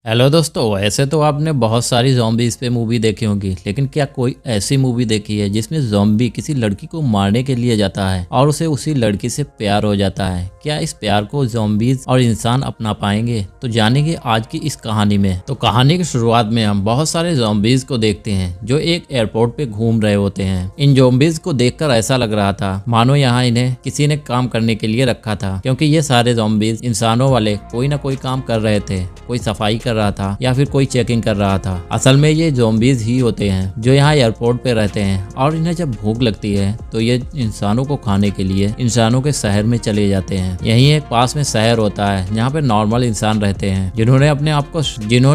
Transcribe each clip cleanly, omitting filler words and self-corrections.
Hello दोस्तों, वैसे तो आपने बहुत सारी ज़ॉम्बीज़ पे मूवी देखी होगी, लेकिन क्या कोई ऐसी मूवी देखी है जिसमें ज़ॉम्बी किसी लड़की को मारने के लिए जाता है और उसे उसी लड़की से प्यार हो जाता है? क्या इस प्यार को ज़ॉम्बीज़ और इंसान अपना पाएंगे? तो जानेंगे आज की इस कहानी में। तो कहानी की शुरुआत में हम बहुत सारे ज़ॉम्बीज़ को देखते हैं जो एक एयरपोर्ट पे घूम रहे होते हैं। इन ज़ॉम्बीज़ को देखकर ऐसा लग रहा था मानो यहाँ इन्हें किसी ने काम करने के लिए रखा था, क्योंकि ये सारे ज़ॉम्बीज़ इंसानों वाले कोई ना कोई काम कर रहे थे। कोई सफाई कर रहा था या फिर कोई चेकिंग कर रहा था। असल में ये ज़ॉम्बीज़ ही होते हैं जो यहाँ एयरपोर्ट पे रहते हैं, और इन्हें जब भूख लगती है तो ये इंसानों को खाने के लिए इंसानों के शहर में चले जाते हैं। यहीं एक पास में शहर होता है जहाँ पे नॉर्मल इंसान रहते हैं जिन्होंने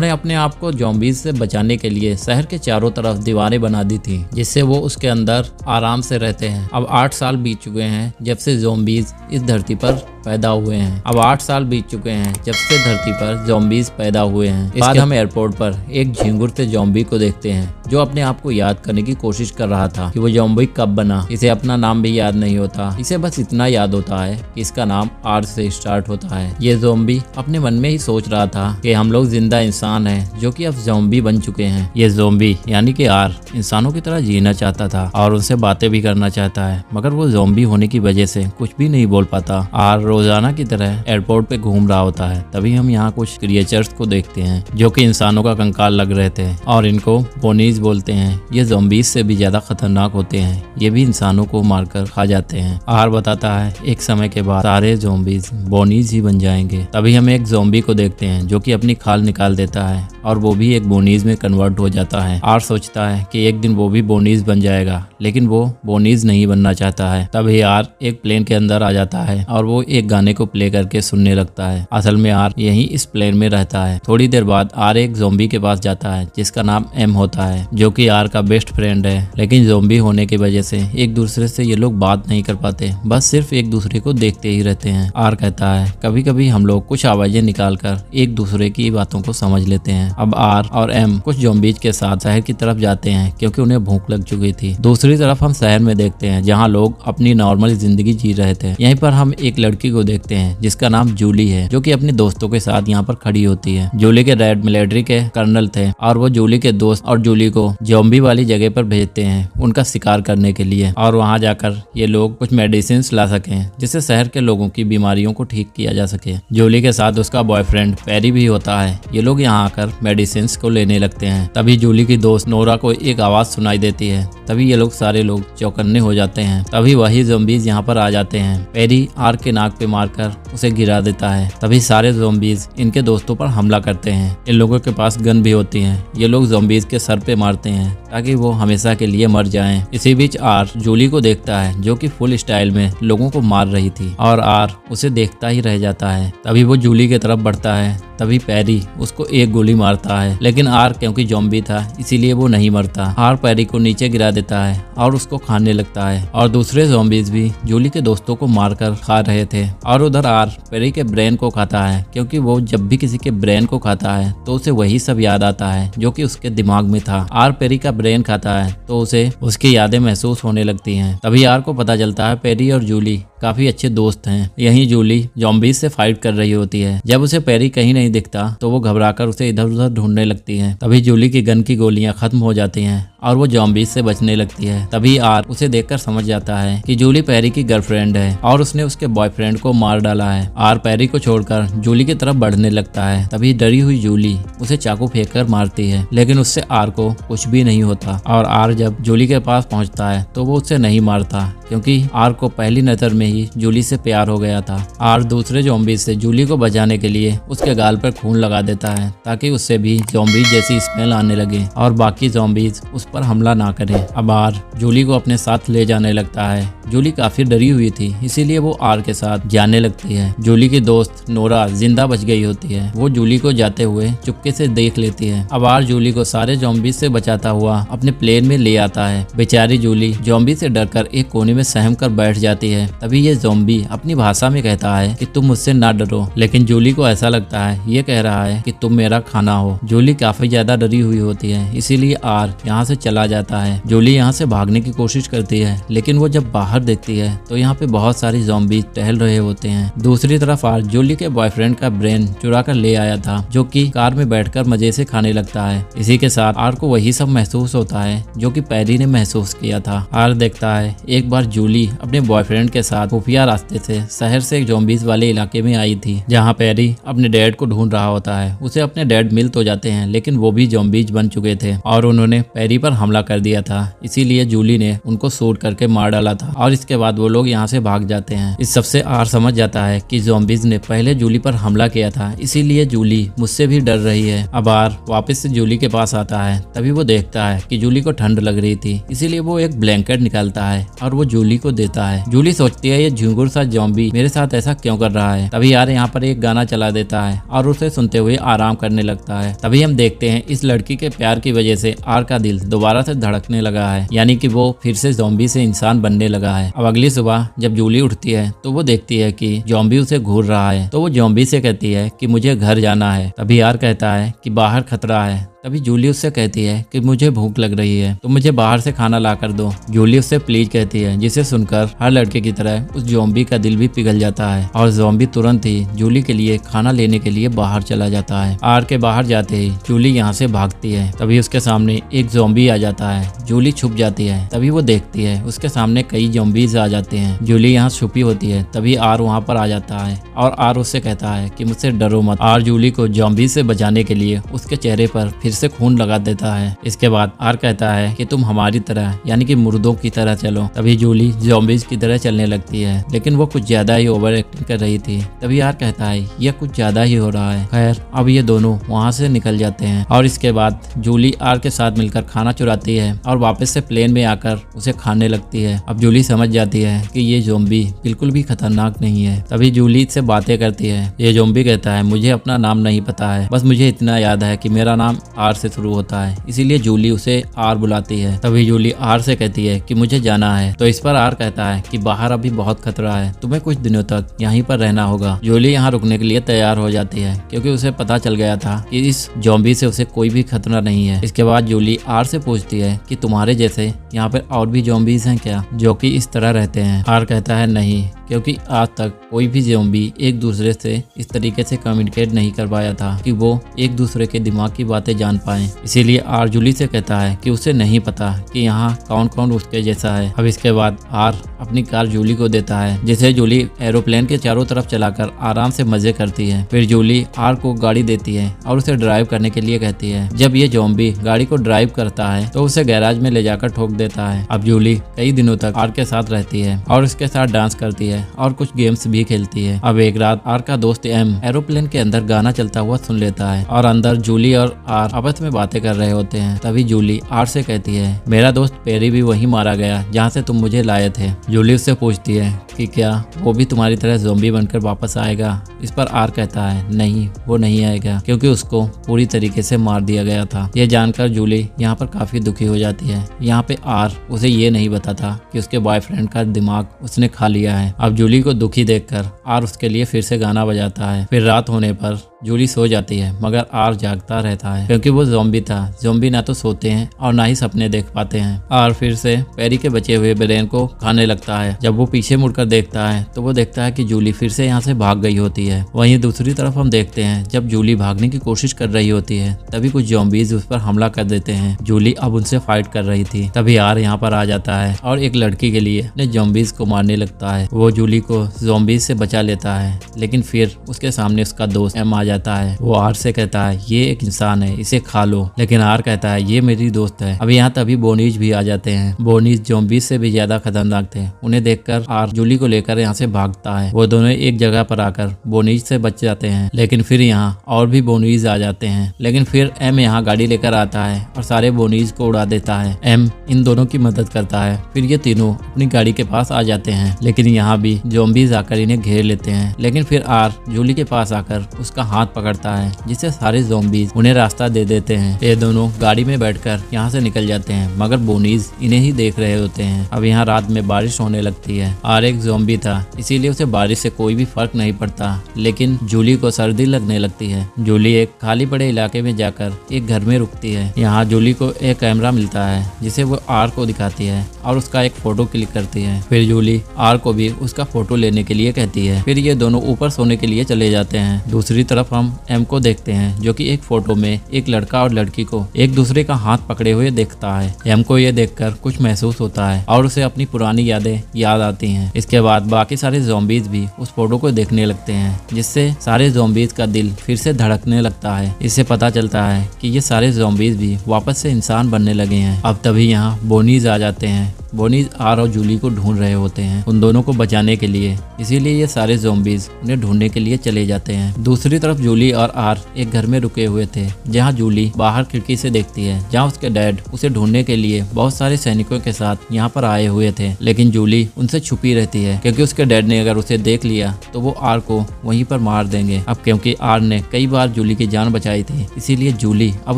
अपने आप को ज़ॉम्बीज़ से बचाने के लिए शहर के चारों तरफ दीवारें बना दी थी, जिससे वो उसके अंदर आराम से रहते हैं। अब 8 साल बीत चुके हैं जब से ज़ॉम्बीज़ इस धरती पर पैदा हुए हैं। अब 8 साल बीत चुके हैं जब से धरती पर ज़ॉम्बीज़ पैदा हुए हैं। इसके बाद हम एयरपोर्ट पर एक झिंगुरते ज़ॉम्बी को देखते हैं जो अपने आप को याद करने की कोशिश कर रहा था कि वो ज़ॉम्बी कब बना। इसे अपना नाम भी याद नहीं होता, इसे बस इतना याद होता है कि इसका नाम आर से स्टार्ट होता है। ये ज़ॉम्बी अपने मन में ही सोच रहा था कि हम लोग जिंदा इंसान हैं जो कि अब ज़ॉम्बी बन चुके हैं। ये ज़ॉम्बी यानी कि आर इंसानों की तरह जीना चाहता था और उनसे बातें भी करना चाहता है, मगर वो ज़ॉम्बी होने की वजह से कुछ भी नहीं बोल पाता। आर रोजाना की तरह एयरपोर्ट पे घूम रहा होता है। तभी हम यहाँ कुछ क्रिएचर्स को देखते हैं जो कि इंसानों का कंकाल लग रहे थे और इनको बोनीज बोलते हैं। ये ज़ॉम्बीज़ से भी ज्यादा खतरनाक होते हैं, ये भी इंसानों को मारकर खा जाते हैं। आर बताता है एक समय के बाद सारे ज़ॉम्बीज़ बोनीज ही बन जाएंगे। तभी हम एक ज़ॉम्बी को देखते हैं जो कि अपनी खाल निकाल देता है और वो भी एक बोनीज में कन्वर्ट हो जाता है। आर सोचता है कि एक दिन वो भी बोनीज बन जाएगा, लेकिन वो बोनीज नहीं बनना चाहता है। तभी आर एक प्लेन के अंदर आ जाता है और वो एक गाने को प्ले करके सुनने लगता है। असल में आर यहीं इस प्लेन में रहता है। थोड़ी देर बाद आर एक ज़ॉम्बी के पास जाता है जिसका नाम एम होता है, जो कि आर का बेस्ट फ्रेंड है। लेकिन ज़ॉम्बी होने की वजह से एक दूसरे से ये लोग बात नहीं कर पाते, बस सिर्फ एक दूसरे को देखते ही रहते हैं। आर कहता है कभी कभी हम लोग कुछ आवाजें निकाल कर एक दूसरे की बातों को समझ लेते हैं। अब आर और एम कुछ ज़ॉम्बीज़ के साथ शहर की तरफ जाते हैं क्योंकि उन्हें भूख लग चुकी थी। दूसरी तरफ हम शहर में देखते हैं जहाँ लोग अपनी नॉर्मल जिंदगी जी रहे थे। यहीं पर हम एक लड़की को देखते हैं जिसका नाम जूली है, जो कि अपने दोस्तों के साथ यहाँ पर खड़ी होती है। जूली के डैड मिलिट्री के कर्नल थे और वो जूली के दोस्त और जूली को ज़ॉम्बी वाली जगह पर भेजते हैं उनका शिकार करने के लिए, और वहाँ जाकर ये लोग कुछ मेडिसिन ला सकें जिससे शहर के लोगों की बीमारियों को ठीक किया जा सके। जूली के साथ उसका बॉयफ्रेंड पेरी भी होता है। ये लोग यहाँ आकर मेडिसिन को लेने लगते हैं। तभी जूली की दोस्त नोरा को एक आवाज सुनाई देती है। तभी ये लोग सारे लोग चौकन्ने हो जाते हैं। तभी वही ज़ॉम्बीज़ यहाँ पर आ जाते हैं। पेरी आर के नाक पे मारकर उसे गिरा देता है। तभी सारे ज़ॉम्बीज़ इनके दोस्तों पर हमला करते हैं। इन लोगों के पास गन भी होती हैं। ये लोग ज़ॉम्बीज़ के सर पे मारते हैं ताकि वो हमेशा के लिए मर जाएं। इसी बीच आर जूली को देखता है जो कि फुल स्टाइल में लोगों को मार रही थी, और आर उसे देखता ही रह जाता है। तभी वो जूली की तरफ बढ़ता है। तभी पेरी उसको एक गोली मारता है, लेकिन आर क्योंकि ज़ॉम्बी था इसीलिए वो नहीं मरता। आर पेरी को नीचे गिरा देता है और उसको खाने लगता है, और दूसरे ज़ॉम्बीज़ भी जूली के दोस्तों को मारकर खा रहे थे। और उधर आर पेरी के ब्रेन को खाता है, क्योंकि वो जब भी किसी के ब्रेन को खाता है तो उसे वही सब याद आता है जो कि उसके दिमाग में था। आर पेरी का ब्रेन खाता है तो उसे उसकी यादें महसूस होने लगती हैं। तभी आर को पता चलता है पेरी और जूली काफी अच्छे दोस्त हैं। यहीं जूली ज़ॉम्बीज़ से फाइट कर रही होती है। जब उसे पेरी कहीं नहीं दिखता तो वो घबराकर उसे इधर उधर ढूंढने लगती है। तभी जूली की गन की गोलियां खत्म हो जाती हैं और वो ज़ॉम्बीज़ से बचने लगती है। तभी आर उसे देखकर समझ जाता है कि जूली पेरी की गर्लफ्रेंड है और उसने उसके बॉयफ्रेंड को मार डाला है। आर पेरी को छोड़कर जूली की तरफ बढ़ने लगता है। तभी डरी हुई जूली उसे चाकू फेंककर मारती है, लेकिन उससे आर को कुछ भी नहीं होता। और आर जब जूली के पास पहुंचता है तो वो उससे नहीं मारता, क्योंकि आर को पहली नजर में ही जूली से प्यार हो गया था। आर दूसरे ज़ॉम्बीज़ से जूली को बचाने के लिए उसके गाल पर खून लगा देता है ताकि उससे भी ज़ॉम्बीज़ जैसी स्मेल आने लगे और बाकी ज़ॉम्बीज़ उस पर हमला ना करें। अब आर जूली को अपने साथ ले जाने लगता है। जूली काफी डरी हुई थी, इसीलिए वो आर के साथ जाने लगती है। जूली की दोस्त नोरा जिंदा बच गई होती है। वो जूली को जाते हुए चुपके से देख लेती है। अब आर जूली को सारे ज़ॉम्बीज़ से बचाता हुआ अपने प्लेन में ले आता है। बेचारी जूली ज़ॉम्बी से डरकर एक कोने में सहम कर बैठ जाती है। तभी तभी ये ज़ॉम्बी अपनी भाषा में कहता है कि तुम मुझसे ना डरो, लेकिन जूली को ऐसा लगता है ये कह रहा है कि तुम मेरा खाना हो। जूली काफी ज्यादा डरी हुई होती है, इसीलिए आर यहाँ से चला जाता है। जूली यहाँ से भागने की कोशिश करती है, लेकिन वो जब बाहर देखती है तो यहाँ पे बहुत सारी ज़ॉम्बी टहल रहे होते हैं। दूसरी तरफ आर जूली के बॉयफ्रेंड का ब्रेन चुरा कर ले आया था, जो कि कार में बैठकर मजे से खाने लगता है। इसी के साथ आर को वही सब महसूस होता है जो कि पैरी ने महसूस किया था। आर देखता है एक बार जूली अपने बॉयफ्रेंड के साथ खुफिया रास्ते से शहर से एक ज़ॉम्बीज वाले इलाके में आई थी, जहाँ पैरी अपने डैड को ढूंढ रहा होता है। उसे अपने डैड मिल तो जाते हैं, लेकिन वो भी ज़ॉम्बीज बन चुके थे और उन्होंने पैरी पर हमला कर दिया था। इसीलिए जूली ने उनको शूट करके मार डाला था और इसके बाद वो लोग यहाँ से भाग जाते हैं। इस सबसे आर समझ जाता है कि ज़ॉम्बीज ने पहले जूली पर हमला किया था, इसीलिए जूली मुझसे भी डर रही है। अब आर वापस से जूली के पास आता है, तभी वो देखता है कि जूली को ठंड लग रही थी, इसीलिए वो एक ब्लैंकेट निकालता है और वो जूली को देता है। जूली सोचती है ये झिंगुर सा ज़ॉम्बी मेरे साथ ऐसा क्यों कर रहा है। तभी यार यहाँ पर एक गाना चला देता है और उसे सुनते हुए आराम करने लगता है। तभी हम देखते हैं इस लड़की के प्यार की वजह से आर का दिल दोबारा से धड़कने लगा है, यानी कि वो फिर से ज़ॉम्बी से इंसान बनने लगा है। अब अगली सुबह जब जूली उठती है तो वो देखती है कि ज़ॉम्बी उसे घूर रहा है, तो वो ज़ॉम्बी से कहती है कि मुझे घर जाना है। तभी आर कहता है कि बाहर खतरा है। तभी जूली उससे कहती है कि मुझे भूख लग रही है, तो मुझे बाहर से खाना ला कर दो। जूली उससे प्लीज कहती है, जिसे सुनकर हर लड़के की तरह उस ज़ॉम्बी का दिल भी पिघल जाता है और ज़ॉम्बी तुरंत ही जूली के लिए खाना लेने के लिए बाहर चला जाता है। आर के बाहर जाते ही जूली यहाँ से भागती है, तभी उसके सामने एक ज़ॉम्बी आ जाता है। जूली छुप जाती है, तभी वो देखती है उसके सामने कई ज़ॉम्बीज आ जाते हैं। जूली यहाँ छुपी होती है, तभी आर वहाँ पर आ जाता है और आर उससे कहता है कि मुझसे डरो मत। आर जूली को ज़ॉम्बी से बचाने के लिए उसके चेहरे पर फिर से खून लगा देता है। इसके बाद आर कहता है कि तुम हमारी तरह यानी कि मुर्दों की तरह चलो। तभी जूली ज़ॉम्बीज की तरह चलने लगती है, लेकिन वो कुछ ज्यादा ही ओवर एक्टिंग कर रही थी। तभी आर कहता है यह कुछ ज्यादा ही हो रहा है। खैर अब ये दोनों वहाँ से निकल जाते हैं और इसके बाद जूली आर के साथ मिलकर खाना चुराती है और वापस से प्लेन में आकर उसे खाने लगती है। अब जूली समझ जाती है कि ये ज़ॉम्बी बिल्कुल भी खतरनाक नहीं है। तभी जूली से बातें करती है। ये ज़ॉम्बी कहता है मुझे अपना नाम नहीं पता है, बस मुझे इतना याद है कि मेरा नाम आर से शुरू होता है, इसीलिए जूली उसे आर बुलाती है। तभी जूली आर से कहती है कि मुझे जाना है, तो इस पर आर कहता है कि बाहर अभी बहुत खतरा है, तुम्हें कुछ दिनों तक यहीं पर रहना होगा। जूली यहाँ रुकने के लिए तैयार हो जाती है, क्योंकि उसे पता चल गया था कि इस ज़ॉम्बी से उसे कोई भी खतरा नहीं है। इसके बाद जूली आर से पूछती है कि तुम्हारे जैसे यहाँ पर और भी ज़ॉम्बीज हैं क्या, जो कि इस तरह रहते हैं। आर कहता है नहीं, क्योंकि आज तक कोई भी ज़ॉम्बी एक दूसरे से इस तरीके से कम्युनिकेट नहीं कर पाया था कि वो एक दूसरे के दिमाग की बातें जान पाए। इसीलिए आर जूली से कहता है कि उसे नहीं पता कि यहाँ कौन कौन उसके जैसा है। अब इसके बाद आर अपनी कार जूली को देता है, जिसे जूली एरोप्लेन के चारों तरफ चलाकर आराम से मजे करती है। फिर जूली आर को गाड़ी देती है और उसे ड्राइव करने के लिए कहती है। जब ये ज़ॉम्बी गाड़ी को ड्राइव करता है तो उसे गैराज में ले जाकर ठोक देता है। अब जूली कई दिनों तक आर के साथ रहती है और उसके साथ डांस करती है और कुछ गेम्स भी खेलती है। अब एक रात आर का दोस्त एम एरोप्लेन के अंदर गाना चलता हुआ सुन लेता है और अंदर जूली और आर आपस में बातें कर रहे होते हैं। तभी जूली आर से कहती है मेरा दोस्त पेरी भी वहीं मारा गया जहाँ से तुम मुझे लाए थे। जूली उससे पूछती है कि क्या वो भी तुम्हारी तरह ज़ॉम्बी बनकर वापस आएगा। इस पर आर कहता है नहीं, वो नहीं आएगा, क्योंकि उसको पूरी तरीके से मार दिया गया था। यह जानकर जूली यहाँ पर काफी दुखी हो जाती है। यहाँ पे आर उसे ये नहीं बताता कि उसके बॉयफ्रेंड का दिमाग उसने खा लिया है। अब जूली को दुखी देखकर आर उसके लिए फिर से गाना बजाता है। फिर रात होने पर जूली सो जाती है, मगर आर जागता रहता है, क्योंकि वो ज़ॉम्बी था। ज़ॉम्बी ना तो सोते हैं और ना ही सपने देख पाते हैं। आर फिर से पेरी के बचे हुए ब्रेन को खाने लगता है। जब वो पीछे मुड़कर देखता है तो वो देखता है कि जूली फिर से यहाँ से भाग गई होती है। वहीं दूसरी तरफ हम देखते हैं जब जूली भागने की कोशिश कर रही होती है, तभी कुछ ज़ॉम्बीज उस पर हमला कर देते हैं। जूली अब उनसे फाइट कर रही थी। तभी आर यहाँ पर आ जाता है और एक लड़की के लिए अपने ज़ॉम्बीज को मारने लगता है। वो जूली को ज़ॉम्बीज से बचा लेता है, लेकिन फिर उसके सामने उसका दोस्त एम आ जाता है। वो आर से कहता है ये एक इंसान है, इसे खा लो, लेकिन आर कहता है ये मेरी दोस्त है। अब यहाँ तभी बोनीज भी आ जाते हैं। बोनीज ज़ॉम्बीज से भी ज्यादा खतरनाक थे। उन्हें देखकर आर जूली को लेकर यहाँ से भागता है। वो दोनों एक जगह पर आकर बोनीज से बच जाते हैं, लेकिन फिर यहाँ और भी बोनीज आ जाते हैं। लेकिन फिर एम यहाँ गाड़ी लेकर आता है और सारे बोनीज को उड़ा देता है। एम इन दोनों की मदद करता है। फिर ये तीनों अपनी गाड़ी के पास आ जाते हैं, लेकिन यहाँ भी ज़ॉम्बीज आकर इन्हें घेर लेते हैं। लेकिन फिर आर जूली के पास आकर उसका हाथ हाथ पकड़ता है, जिससे सारे ज़ॉम्बीज उन्हें रास्ता दे देते हैं। ये दोनों गाड़ी में बैठकर यहाँ से निकल जाते हैं, मगर बोनीज इन्हें ही देख रहे होते हैं। अब यहाँ रात में बारिश होने लगती है। आर एक ज़ॉम्बी था, इसीलिए उसे बारिश से कोई भी फर्क नहीं पड़ता, लेकिन जूली को सर्दी लगने लगती है। जूली एक खाली पड़े इलाके में जाकर एक घर में रुकती है। यहाँ जूली को एक कैमरा मिलता है, जिसे वो आर को दिखाती है और उसका एक फोटो क्लिक करती है। फिर जूली आर को भी उसका फोटो लेने के लिए कहती है। फिर ये दोनों ऊपर सोने के लिए चले जाते हैं। दूसरी तरफ हम एम को देखते हैं, जो कि एक फोटो में एक लड़का और लड़की को एक दूसरे का हाथ पकड़े हुए देखता है। एम को ये देखकर कुछ महसूस होता है और उसे अपनी पुरानी यादें याद आती हैं। इसके बाद बाकी सारे ज़ॉम्बीज भी उस फोटो को देखने लगते हैं, जिससे सारे ज़ॉम्बीज का दिल फिर से धड़कने लगता है। इससे पता चलता है कि ये सारे ज़ॉम्बीज भी वापस से इंसान बनने लगे हैं। अब तभी यहाँ बोनीज आ जाते हैं। बोनीज आर और जूली को ढूंढ रहे होते हैं उन दोनों को बचाने के लिए, इसीलिए ये सारे ज़ॉम्बीज उन्हें ढूंढने के लिए चले जाते हैं। दूसरी तरफ जूली और आर एक घर में रुके हुए थे, जहां जूली बाहर खिड़की से देखती है, जहां उसके डैड उसे ढूंढने के लिए बहुत सारे सैनिकों के साथ यहाँ पर आए हुए थे। लेकिन जूली उनसे छुपी रहती है, क्योंकि उसके डैड ने अगर उसे देख लिया तो वो आर को वहीं पर मार देंगे। अब क्योंकि आर ने कई बार जूली की जान बचाई थी, इसीलिए जूली अब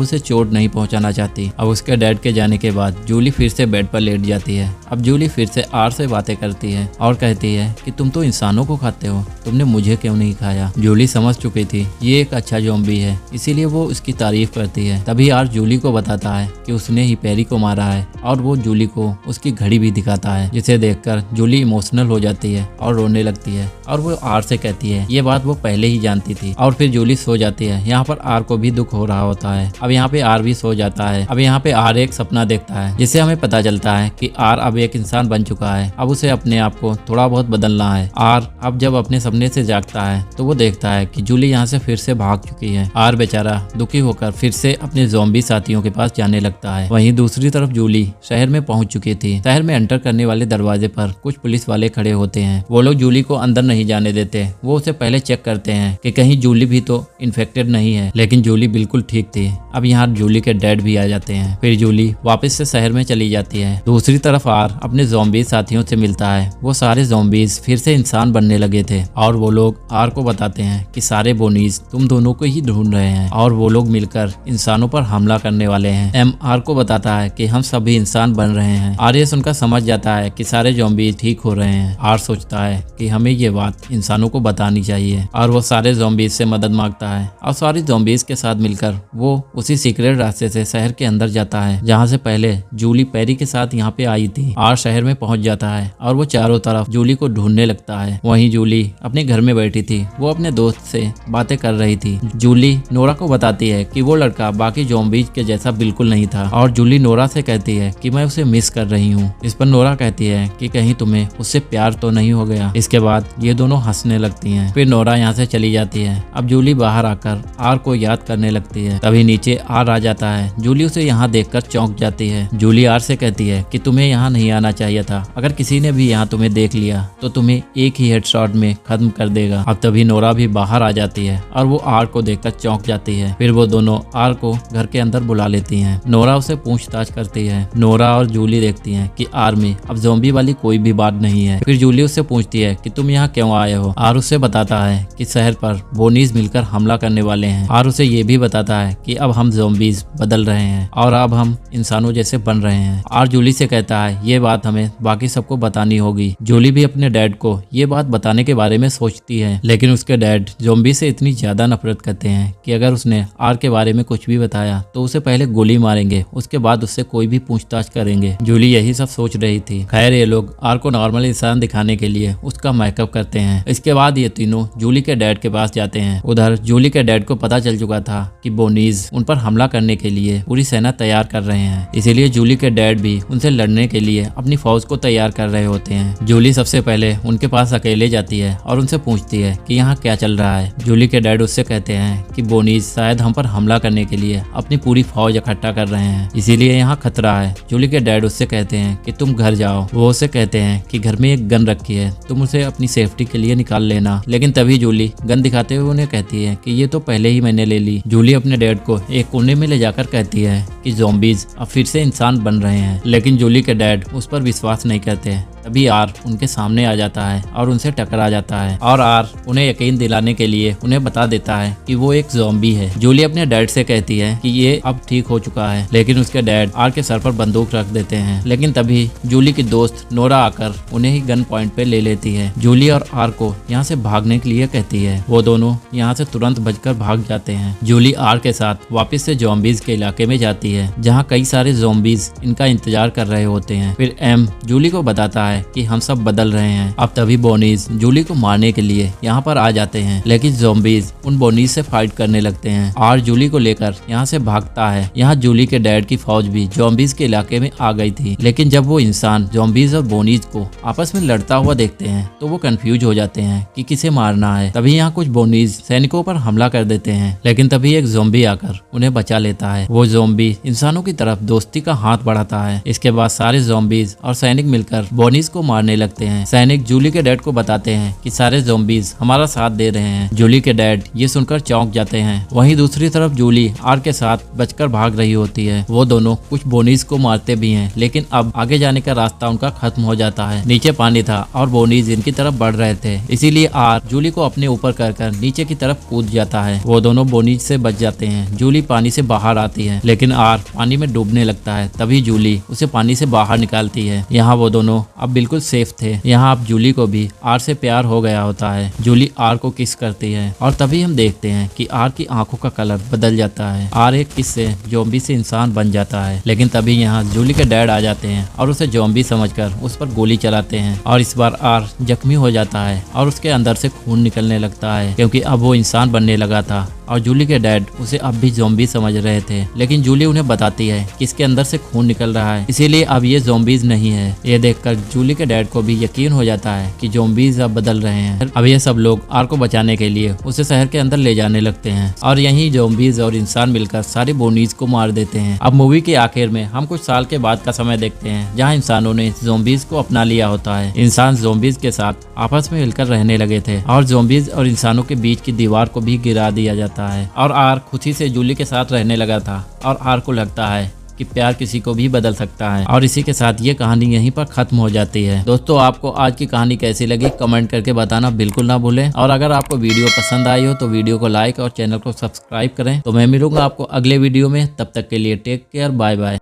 उसे चोट नहीं पहुंचाना चाहती। अब उसके डैड के जाने के बाद जूली फिर से बेड पर लेट जाती है। अब जूली फिर से आर से बातें करती है और कहती है कि तुम तो इंसानों को खाते हो, तुमने मुझे क्यों नहीं खाया। जूली समझ चुकी थी ये एक अच्छा ज़ॉम्बी है, इसीलिए वो उसकी तारीफ करती है। तभी आर जूली को बताता है कि उसने ही पेरी को मारा है, और वो जूली को उसकी घड़ी भी दिखाता है, जिसे देखकर जूली इमोशनल हो जाती है और रोने लगती है। और वो आर से कहती है ये बात वो पहले ही जानती थी। और फिर जूली सो जाती है। यहाँ पर आर को भी दुख हो रहा होता है। अब यहाँ पे आर भी सो जाता है। अब यहाँ पे आर एक सपना देखता है, जिससे हमें पता चलता है कि आर अब एक इंसान बन चुका है। अब उसे अपने आप को थोड़ा बहुत बदलना है। आर अब जब अपने सपने से जागता है तो वो देखता है कि जूली यहाँ से फिर से भाग चुकी है। आर बेचारा दुखी होकर फिर से अपने ज़ॉम्बी साथियों के पास जाने लगता है। वहीं दूसरी तरफ जूली शहर में पहुंच चुकी थी। शहर में एंटर करने वाले दरवाजे पर कुछ पुलिस वाले खड़े होते हैं। वो लोग जूली को अंदर नहीं जाने देते। वो उसे पहले चेक करते हैं कि कहीं जूली भी तो इन्फेक्टेड नहीं है, लेकिन जूली बिल्कुल ठीक थी। अब यहाँ जूली के डैड भी आ जाते हैं। फिर जूली वापस से शहर में चली जाती है। दूसरी तरफ आर अपने ज़ॉम्बी साथियों से मिलता है। वो सारे ज़ॉम्बीज फिर से इंसान बनने लगे थे, और वो लोग आर को बताते हैं कि सारे बोनीज तुम दोनों को ही ढूंढ रहे हैं और वो लोग मिलकर इंसानों पर हमला करने वाले हैं। एम आर को बताता है कि हम सभी इंसान बन रहे हैं। आर ये सुनकर समझ जाता है कि सारे ज़ॉम्बीज ठीक हो रहे हैं। आर सोचता है कि हमें ये बात इंसानों को बतानी चाहिए, और वो सारे ज़ॉम्बीज से मदद मांगता है। और सारी ज़ॉम्बीज के साथ मिलकर वो उसी सीक्रेट रास्ते से शहर के अंदर जाता है, जहाँ से पहले जूली पेरी के साथ यहाँ पे आई थी। आर शहर में पहुंच जाता है और वो चारों तरफ जूली को ढूंढने लगता है। वहीं जूली अपने घर में बैठी थी। वो अपने दोस्त से बातें कर रही थी। जूली नोरा को बताती है कि वो लड़का बाकी ज़ॉम्बीज के जैसा बिल्कुल नहीं था, और जूली नोरा से कहती है कि मैं उसे मिस कर रही हूँ। इस पर नोरा कहती है कि कहीं तुम्हें उससे प्यार तो नहीं हो गया। इसके बाद ये दोनों हंसने लगती हैं। फिर नोरा यहाँ से चली जाती है। अब जूली बाहर आकर आर को याद करने लगती है। तभी नीचे आर आ जाता है। जूली उसे यहाँ देखकर चौंक जाती है। जूली आर से कहती है कि तुम्हें यहाँ नहीं आना चाहिए था। अगर किसी ने भी यहाँ तुम्हें देख लिया तो तुम्हें एक ही हेडशॉट में खत्म कर देगा। अब तभी नोरा भी बाहर आ जाती है और वो आर को देखकर चौंक जाती है। फिर वो दोनों आर को घर के अंदर बुला लेती हैं। नोरा उसे पूछताछ करती है। नोरा और जूली देखती हैं कि आर में अब ज़ॉम्बी वाली कोई भी बात नहीं है। फिर जूली उससे पूछती है कि तुम यहाँ क्यों आए हो। आर उससे बताता है कि शहर पर बोनीज मिलकर हमला करने वाले हैं। आर उसे ये भी बताता है कि अब हम ज़ॉम्बीज बदल रहे हैं और अब हम इंसानों जैसे बन रहे हैं। आर जूली से कहता है ये बात हमें बाकी सबको बतानी होगी। जूली भी अपने डैड को ये बात बताने के बारे में सोचती है, लेकिन उसके डैड ज़ॉम्बी से इतनी ज्यादा नफरत करते हैं कि अगर उसने आर के बारे में कुछ भी बताया तो उसे पहले गोली मारेंगे, उसके बाद उससे कोई भी पूछताछ करेंगे। जूली यही सब सोच रही थी। खैर ये लोग आर को नॉर्मल इंसान दिखाने के लिए उसका मेकअप करते हैं। इसके बाद ये तीनों जूली के डैड के पास जाते हैं। उधर जूली के डैड को पता चल चुका था कि बोनीज उन पर हमला करने के लिए पूरी सेना तैयार कर रहे हैं, इसीलिए जूली के डैड भी उनसे लड़ने के लिए अपनी फौज को तैयार कर रहे होते हैं। जूली सबसे पहले उनके पास अकेले जाती है और उनसे पूछती है कि यहाँ क्या चल रहा है। जूली के डैड उससे कहते हैं कि बोनीज शायद हम पर हमला करने के लिए अपनी पूरी फौज इकट्ठा कर रहे हैं, इसीलिए यहाँ खतरा है। जूली के डैड उससे कहते हैं कि तुम घर जाओ। वो उससे कहते हैं कि घर में एक गन रखी है, तुम उसे अपनी सेफ्टी के लिए निकाल लेना। लेकिन तभी जूली गन दिखाते हुए उन्हें कहती है कि ये तो पहले ही मैंने ले ली। जूली अपने डैड को एक कोने में ले जाकर कहती है कि ज़ॉम्बीज अब फिर से इंसान बन रहे हैं, लेकिन जूली के डैड उस पर विश्वास नहीं करते। तभी आर उनके सामने आ जाता है और उनसे टकरा जाता है और आर उन्हें यकीन दिलाने के लिए उन्हें बता देता है कि वो एक ज़ॉम्बी है। जूली अपने डैड से कहती है कि ये अब ठीक हो चुका है, लेकिन उसके डैड आर के सर पर बंदूक रख देते हैं। लेकिन तभी जूली की दोस्त नोरा आकर उन्हें ही गन पॉइंट पे ले लेती है। जूली और आर को यहाँ से भागने के लिए कहती है। वो दोनों यहाँ से तुरंत बचकर भाग जाते हैं। जूली आर के साथ वापस से ज़ॉम्बीज के इलाके में जाती है, जहाँ कई सारे ज़ॉम्बीज इनका इंतजार कर रहे होते हैं। फिर एम जूली को बताता है कि हम सब बदल रहे हैं। अब तभी बोनीज जूली को मारने के लिए यहाँ पर आ जाते हैं, लेकिन ज़ॉम्बीज उन बोनीज से फाइट करने लगते हैं। आर जूली को लेकर यहाँ से भागता है। यहाँ जूली के डैड की फौज भी ज़ॉम्बीज के इलाके में आ गई थी, लेकिन जब वो इंसान ज़ॉम्बीज और बोनीज को आपस में लड़ता हुआ देखते हैं तो वो कंफ्यूज हो जाते हैं कि किसे मारना है। तभी यहाँ कुछ बोनीज सैनिकों पर हमला कर देते हैं, लेकिन तभी एक ज़ॉम्बी आकर उन्हें बचा लेता है। वो ज़ॉम्बी इंसानों की तरफ दोस्ती का हाथ बढ़ाता है। इसके बाद सारे ज़ॉम्बीज और सैनिक मिलकर बोनीज को मारने लगते हैं। सैनिक जूली के डैड को बताते हैं कि सारे ज़ॉम्बीज हमारा साथ दे रहे हैं। जूली के डैड ये सुनकर चौंक जाते हैं। वहीं दूसरी तरफ जूली आर के साथ बचकर भाग रही होती है। वो दोनों कुछ बोनीज को मारते भी हैं, लेकिन अब आगे जाने का रास्ता उनका खत्म हो जाता है। नीचे पानी था और बोनीज इनकी तरफ बढ़ रहे थे, इसीलिए आर जूली को अपने ऊपर कर नीचे की तरफ कूद जाता है। वो दोनों बोनीज से बच जाते हैं। जूली पानी से बाहर आती है, लेकिन आर पानी में डूबने लगता है। तभी जूली उसे पानी से बाहर निकालती है। यहाँ वो दोनों अब बिल्कुल सेफ थे। यहाँ अब जूली को भी आर से प्यार हो गया होता है। जूली आर को किस करती है और तभी हम देखते हैं कि आर की आंखों का कलर बदल जाता है। आर एक किस से ज़ॉम्बी से इंसान बन जाता है, लेकिन तभी यहाँ जूली के डैड आ जाते हैं और उसे ज़ॉम्बी समझकर उस पर गोली चलाते हैं और इस बार आर जख्मी हो जाता है और उसके अंदर से खून निकलने लगता है, क्योंकि अब वो इंसान बनने लगा था और जूली के डैड उसे अब भी ज़ॉम्बी समझ रहे थे। लेकिन जूली उन्हें बताती है कि इसके अंदर से खून निकल रहा है, इसीलिए अब ये ज़ॉम्बीज नहीं है। ये देखकर जूली के डैड को भी यकीन हो जाता है कि ज़ॉम्बीज अब बदल रहे हैं। अब ये सब लोग आर को बचाने के लिए उसे शहर के अंदर ले जाने लगते हैं और यहीं ज़ॉम्बीज और इंसान मिलकर सारे बोनीज को मार देते हैं। अब मूवी के आखिर में हम कुछ साल के बाद का समय देखते हैं, जहाँ इंसानों ने ज़ॉम्बीज को अपना लिया होता है। इंसान ज़ॉम्बीज के साथ आपस में मिलकर रहने लगे थे और ज़ॉम्बीज और इंसानों के बीच की दीवार को भी गिरा दिया जाता है और आर खुशी से जूली के साथ रहने लगा था और आर को लगता है कि प्यार किसी को भी बदल सकता है। और इसी के साथ ये कहानी यहीं पर खत्म हो जाती है। दोस्तों, आपको आज की कहानी कैसी लगी कमेंट करके बताना बिल्कुल ना भूलें, और अगर आपको वीडियो पसंद आई हो तो वीडियो को लाइक और चैनल को सब्सक्राइब करें। तो मैं मिलूंगा आपको अगले वीडियो में, तब तक के लिए टेक केयर, बाय बाय।